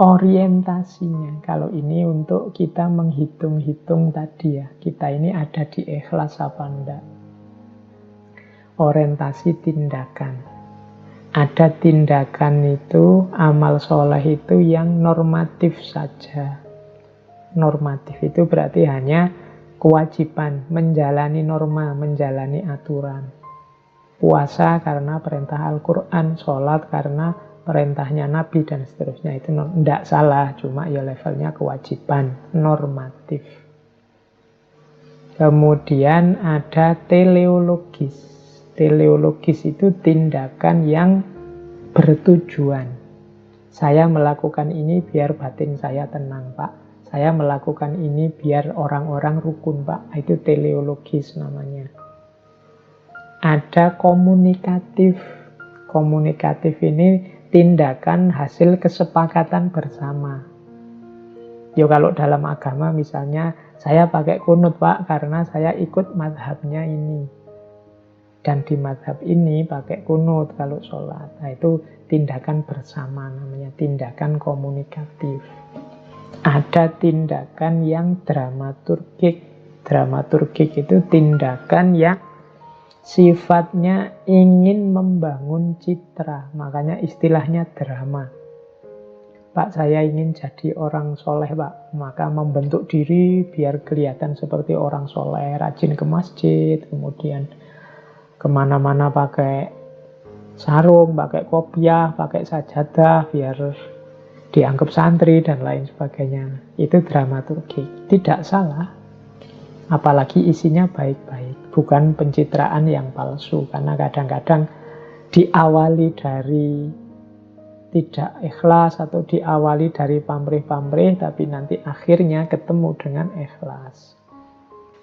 orientasinya. Kalau ini untuk kita menghitung-hitung tadi ya, kita ini ada di ikhlas apa enggak. Orientasi tindakan. Ada tindakan itu, amal soleh itu yang normatif saja. Normatif itu berarti hanya kewajiban, menjalani norma, menjalani aturan. Puasa karena perintah Al-Quran, sholat karena perintahnya Nabi, dan seterusnya. Itu tidak salah, cuma ya levelnya kewajiban, normatif. Kemudian ada teleologis. Teleologis itu tindakan yang bertujuan. Saya melakukan ini biar batin saya tenang, Pak. Saya melakukan ini biar orang-orang rukun, Pak. Itu teleologis namanya. Ada komunikatif. Komunikatif ini tindakan hasil kesepakatan bersama. Yo kalau dalam agama misalnya, saya pakai kunut, Pak, karena saya ikut mazhabnya ini. Dan di mazhab ini pakai kunut kalau sholat. Nah itu tindakan bersama namanya, tindakan komunikatif. Ada tindakan yang dramaturgik. Dramaturgik itu tindakan yang sifatnya ingin membangun citra. Makanya istilahnya drama. Pak, saya ingin jadi orang soleh, Pak. Maka membentuk diri biar kelihatan seperti orang soleh. Rajin ke masjid, kemudian kemana-mana pakai sarung, pakai kopiah, pakai sajadah, biar dianggap santri dan lain sebagainya. Itu dramaturgi. Tidak salah. Apalagi isinya baik-baik. Bukan pencitraan yang palsu. Karena kadang-kadang diawali dari tidak ikhlas atau diawali dari pamrih-pamrih, tapi nanti akhirnya ketemu dengan ikhlas.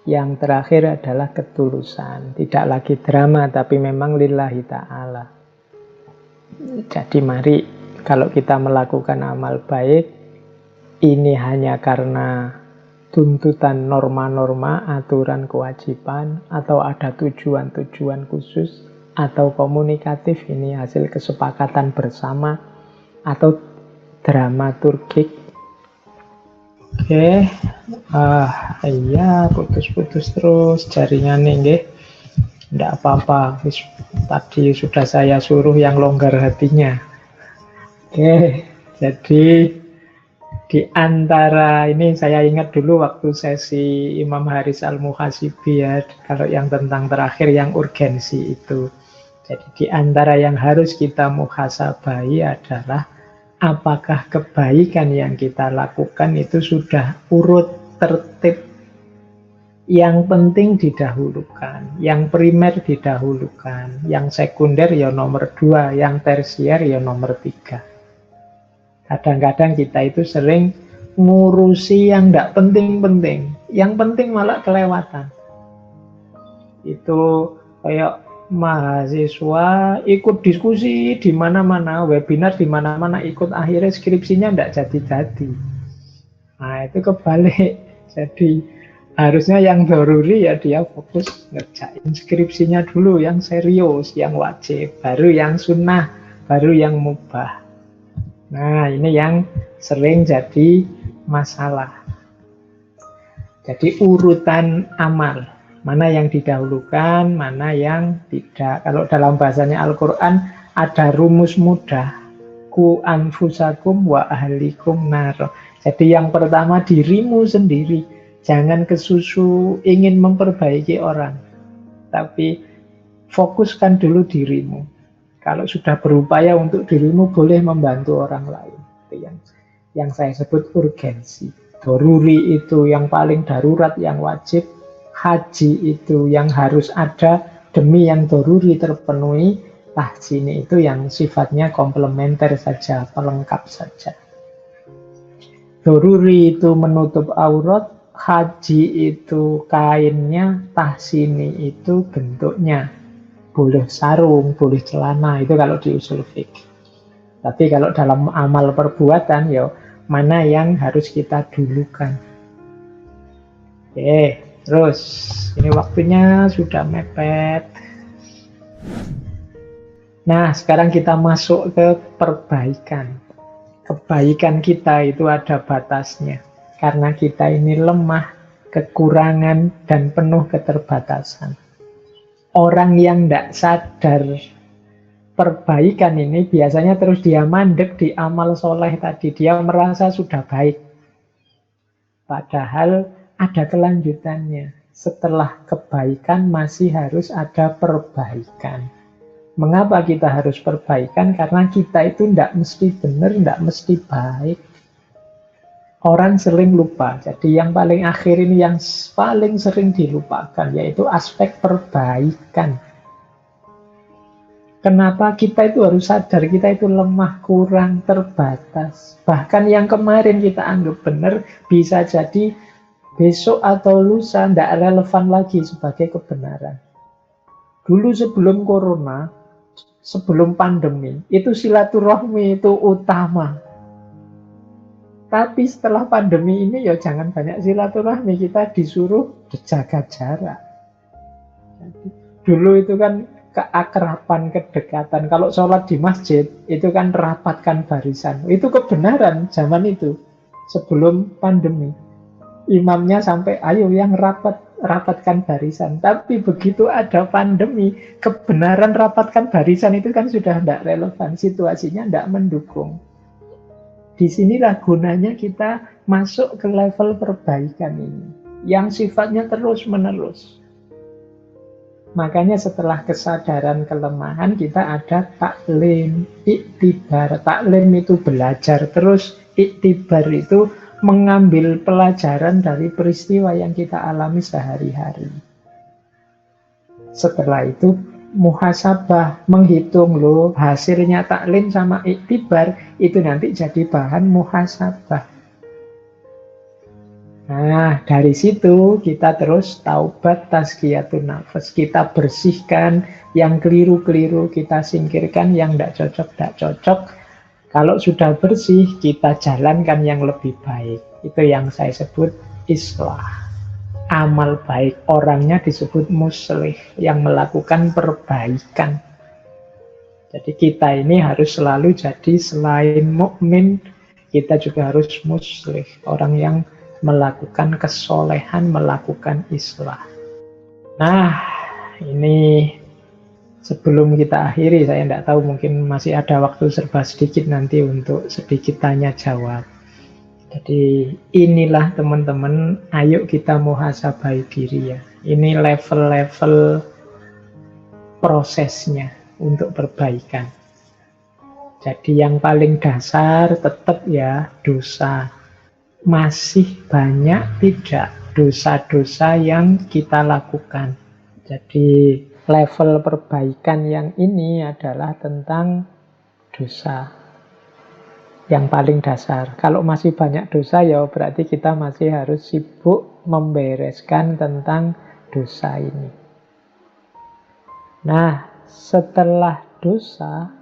Yang terakhir adalah ketulusan. Tidak lagi drama, tapi memang lillahi ta'ala. Jadi mari, kalau kita melakukan amal baik, ini hanya karena tuntutan norma-norma, aturan kewajiban, atau ada tujuan-tujuan khusus, atau komunikatif, ini hasil kesepakatan bersama, atau dramaturgik. Oke, iya putus-putus terus jaringannya nggih. Nggak apa-apa, tadi sudah saya suruh yang longgar hatinya. Oke, jadi di antara ini saya ingat dulu waktu sesi Imam Haris Al-Muhasibi ya, kalau yang tentang terakhir yang urgensi itu. Jadi di antara yang harus kita muhasabahi adalah apakah kebaikan yang kita lakukan itu sudah urut tertib. Yang penting didahulukan, yang primer didahulukan, yang sekunder ya nomor 2, yang tersier ya nomor 3. Kadang-kadang kita itu sering ngurusi yang tidak penting-penting, yang penting malah kelewatan. Itu kayak mahasiswa ikut diskusi di mana-mana, webinar di mana-mana ikut, akhirnya skripsinya tidak jadi-jadi. Nah itu kebalik. Jadi harusnya yang daruri ya dia fokus ngerjain skripsinya dulu, yang serius, yang wajib, baru yang sunnah, baru yang mubah. Nah ini yang sering jadi masalah. Jadi urutan amal, mana yang didahulukan, mana yang tidak. Kalau dalam bahasanya Al-Quran ada rumus mudah. ku anfusakum wa ahlikum nar. Jadi yang pertama dirimu sendiri. Jangan kesusu ingin memperbaiki orang, tapi fokuskan dulu dirimu. Kalau sudah berupaya untuk dirimu, boleh membantu orang lain. Itu yang saya sebut urgensi. Doruri itu yang paling darurat, yang wajib. Haji itu yang harus ada demi yang doruri terpenuhi. Tahsini itu yang sifatnya komplementer saja, pelengkap saja. Doruri itu menutup aurat, haji itu kainnya, tahsini itu bentuknya. Boleh sarung, boleh celana, itu kalau di usul fikih. Tapi kalau dalam amal perbuatan, ya mana yang harus kita dulukan. Oke, terus ini waktunya sudah mepet. Nah, sekarang kita masuk ke perbaikan. Kebaikan kita itu ada batasnya. Karena kita ini lemah, kekurangan, dan penuh keterbatasan. Orang yang tidak sadar perbaikan ini biasanya terus dia mandek di amal soleh tadi. Dia merasa sudah baik. Padahal ada kelanjutannya. Setelah kebaikan masih harus ada perbaikan. Mengapa kita harus perbaikan? Karena kita itu tidak mesti benar, tidak mesti baik. Orang sering lupa. Jadi yang paling akhir ini yang paling sering dilupakan, yaitu aspek perbaikan. Kenapa kita itu harus sadar kita itu lemah, kurang, terbatas. Bahkan yang kemarin kita anggap benar, bisa jadi besok atau lusa tidak relevan lagi sebagai kebenaran. Dulu sebelum corona, sebelum pandemi, itu silaturahmi itu utama. Tapi setelah pandemi ini ya jangan banyak silaturahmi, kita disuruh jaga jarak. Jadi, dulu itu kan keakraban, kedekatan. Kalau sholat di masjid, itu kan rapatkan barisan. Itu kebenaran zaman itu, sebelum pandemi. Imamnya sampai, ayo yang rapatkan barisan. Tapi begitu ada pandemi, kebenaran rapatkan barisan itu kan sudah tidak relevan. Situasinya tidak mendukung. Disinilah gunanya kita masuk ke level perbaikan ini, yang sifatnya terus-menerus. Makanya setelah kesadaran kelemahan, kita ada taklim, iktibar. Taklim itu belajar terus, iktibar itu mengambil pelajaran dari peristiwa yang kita alami sehari-hari. Setelah itu muhasabah, menghitung loh hasilnya taklim sama iktibar, itu nanti jadi bahan muhasabah. Nah, dari situ kita terus taubat, tazkiyatun nafas. Kita bersihkan yang keliru-keliru, kita singkirkan yang tidak cocok. Kalau sudah bersih, kita jalankan yang lebih baik. Itu yang saya sebut islah. Amal baik, orangnya disebut muslih, yang melakukan perbaikan. Jadi kita ini harus selalu jadi selain mukmin, kita juga harus muslih, orang yang melakukan kesolehan, melakukan islah. Nah, ini sebelum kita akhiri, saya tidak tahu, mungkin masih ada waktu serba sedikit nanti untuk sedikit tanya jawab. Jadi inilah teman-teman, ayo kita muhasabai diri ya. Ini level-level prosesnya untuk perbaikan. Jadi yang paling dasar tetap ya dosa. Masih banyak tidak dosa-dosa yang kita lakukan. Jadi level perbaikan yang ini adalah tentang dosa yang paling dasar. Kalau masih banyak dosa ya berarti kita masih harus sibuk membereskan tentang dosa ini. Nah, setelah dosa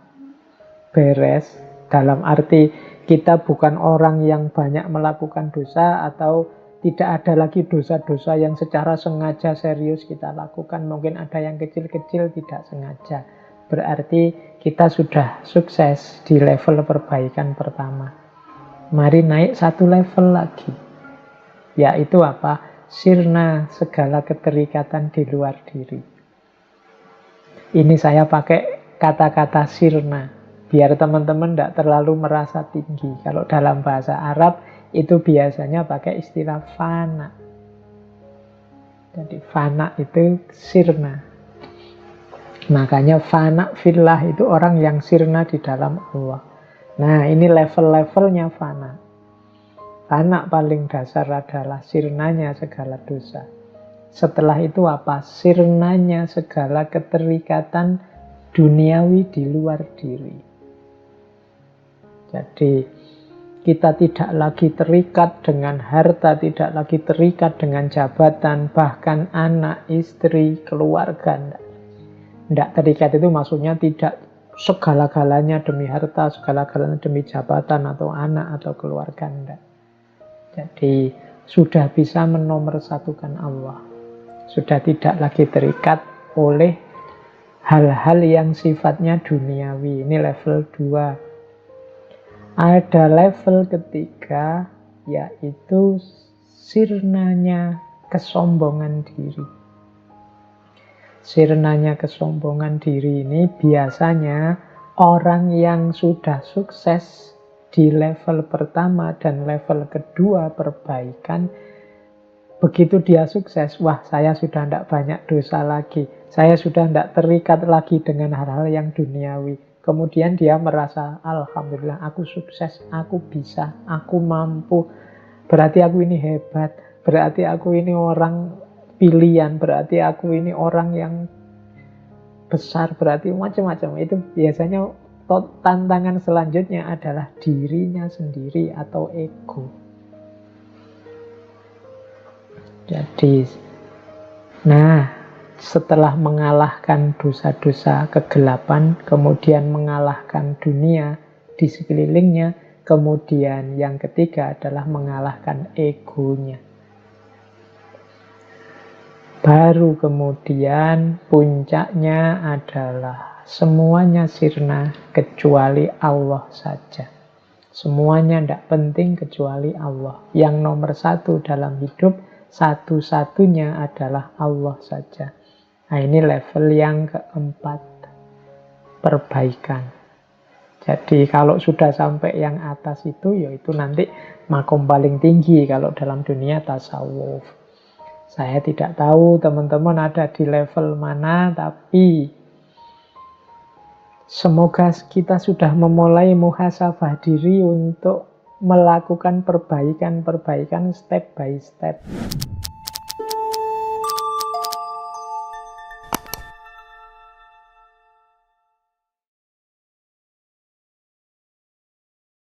beres, dalam arti kita bukan orang yang banyak melakukan dosa, atau tidak ada lagi dosa-dosa yang secara sengaja serius kita lakukan. Mungkin ada yang kecil-kecil tidak sengaja. Berarti kita sudah sukses di level perbaikan pertama. Mari naik satu level lagi. Yaitu apa? Sirna, segala keterikatan di luar diri. Ini saya pakai kata-kata sirna. Biar teman-teman tidak terlalu merasa tinggi. Kalau dalam bahasa Arab itu biasanya pakai istilah fana. Jadi fana itu sirna. Makanya fana fillah itu orang yang sirna di dalam Allah. Nah, ini level-levelnya fana. Fana paling dasar adalah sirnanya segala dosa. Setelah itu apa? Sirnanya segala keterikatan duniawi di luar diri. Jadi kita tidak lagi terikat dengan harta, tidak lagi terikat dengan jabatan, bahkan anak, istri, keluarga. Tidak terikat itu maksudnya tidak segala-galanya demi harta, segala-galanya demi jabatan atau anak atau keluarga. Tidak. Jadi sudah bisa menomorsatukan Allah. Sudah tidak lagi terikat oleh hal-hal yang sifatnya duniawi. Ini level 2. Ada level ketiga, yaitu sirnanya kesombongan diri. Sirnanya kesombongan diri ini biasanya orang yang sudah sukses di level pertama dan level kedua perbaikan. Begitu dia sukses, wah saya sudah tidak banyak dosa lagi. Saya sudah tidak terikat lagi dengan hal-hal yang duniawi. Kemudian dia merasa, alhamdulillah aku sukses, aku bisa, aku mampu. Berarti aku ini hebat, berarti aku ini orang pilihan, berarti aku ini orang yang besar, berarti macam-macam. Itu biasanya tantangan selanjutnya adalah dirinya sendiri atau ego. Jadi, setelah mengalahkan dosa-dosa kegelapan, kemudian mengalahkan dunia di sekelilingnya, kemudian yang ketiga adalah mengalahkan egonya. Baru kemudian puncaknya adalah semuanya sirna kecuali Allah saja. Semuanya tidak penting kecuali Allah. Yang nomor satu dalam hidup, satu-satunya adalah Allah saja. Nah, ini level yang keempat, perbaikan. Jadi kalau sudah sampai yang atas itu, yaitu nanti makom paling tinggi kalau dalam dunia tasawuf. Saya tidak tahu teman-teman ada di level mana, tapi semoga kita sudah memulai muhasabah diri untuk melakukan perbaikan-perbaikan step by step.